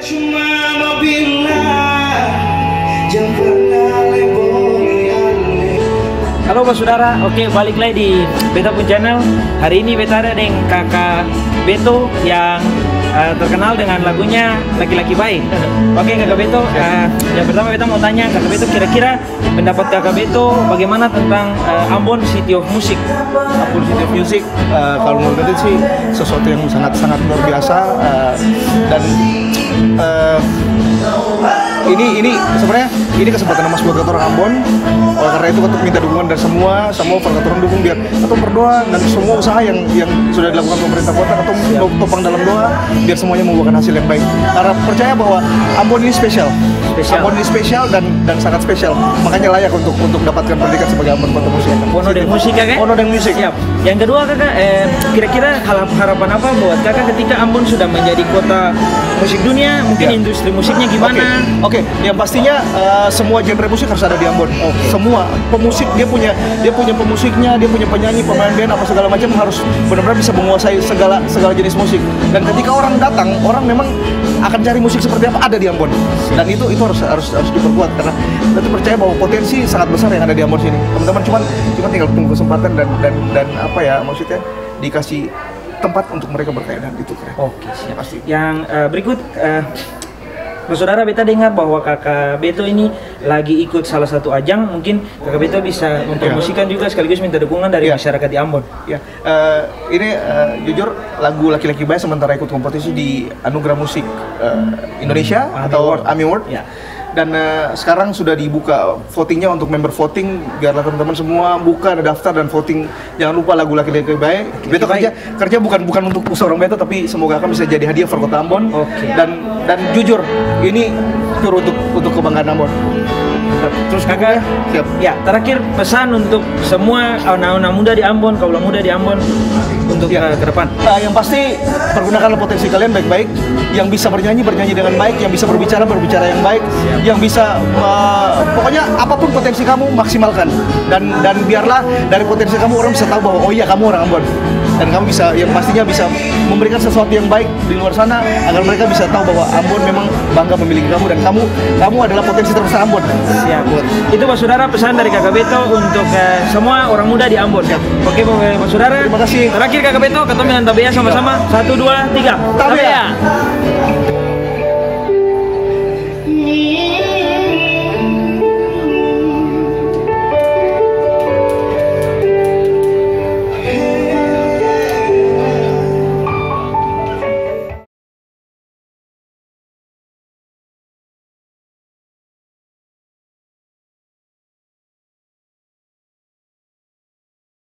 Cuma mau bilang jangan pernah lebih. Halo Pak Saudara, oke balik lagi di Beta pun channel. Hari ini Beta ada dengan kakak Beto yang terkenal dengan lagunya Laki-Laki Baik. Oke kakak Beto, yang pertama Beta mau tanya kakak Beto, kira-kira pendapat kakak Beto bagaimana tentang Ambon City of Music? Ambon City of Music, kalau menurut Beta sih sesuatu yang sangat luar biasa, dan ini sebenarnya ini kesempatan emas buat orang Ambon. Oleh karena itu untuk minta dukungan dari semua orang dukung biar atau berdoa dan semua usaha yang sudah dilakukan pemerintah kota atau topang dalam doa biar semuanya membuahkan hasil yang baik. Karena percaya bahwa Ambon ini spesial. Ambon ini spesial dan sangat spesial. Makanya layak untuk dapatkan predikat sebagai Ambon Kota Musik. Ono dan musik kakak? Ono dan musik. Siap. Yang kedua kakak, kira-kira harapan apa buat kakak ketika Ambon sudah menjadi kota musik dunia? Mungkin industri musiknya gimana? Oke. Yang pastinya semua genre musik harus ada di Ambon. Semua pemusik dia punya pemusiknya, dia punya penyanyi, pemain band apa segala macam harus benar-benar bisa menguasai segala jenis musik. Dan ketika orang datang, orang memang akan cari musik seperti apa ada di Ambon. Dan itu harus diperkuat karena kita percaya bahwa potensi sangat besar yang ada di Ambon sini. Teman-teman cuma tinggal tunggu kesempatan dan apa ya maksudnya dikasih tempat untuk mereka berkarya dan itu keren. Oke, siap. Pasti. Yang berikut, Saudara Beta dengar bahwa kakak Beto ini lagi ikut salah satu ajang, mungkin kakak Beto bisa mempromosikan juga sekaligus minta dukungan dari masyarakat di Ambon. Ya, ini jujur lagu Laki-Laki Baik sementara ikut kompetisi di Anugerah Musik Indonesia atau AMI Award. Ya. Dan sekarang sudah dibuka votingnya untuk member voting biarlah teman-teman semua buka, ada daftar dan voting. Jangan lupa lagu Laki-Laki Baik. Beto kerja bukan untuk seorang Beto tapi semoga akan bisa jadi hadiah for Kota Ambon. Dan jujur ini pure untuk kebanggaan Ambon. Terus kakak, siap. Ya terakhir pesan untuk semua anak-anak muda di Ambon, kaula muda di Ambon untuk ke depan. Yang pasti pergunakanlah potensi kalian baik-baik. Yang bisa bernyanyi dengan baik, yang bisa berbicara yang baik, yang bisa pokoknya apapun potensi kamu maksimalkan. Dan biarlah dari potensi kamu orang bisa tahu bahwa oh iya kamu orang Ambon. Dan kamu bisa yang pastinya bisa memberikan sesuatu yang baik di luar sana agar mereka bisa tahu bahwa Ambon memang bangga memiliki kamu dan kamu adalah potensi terbesar Ambon. Siap. Itu Pak Saudara pesan dari kakak Beto untuk semua orang muda di Ambon. Oke Pak Saudara. Terima kasih. Terakhir kakak Beto ketemu dengan Tabea sama-sama. 1, 2, 3. Tabea.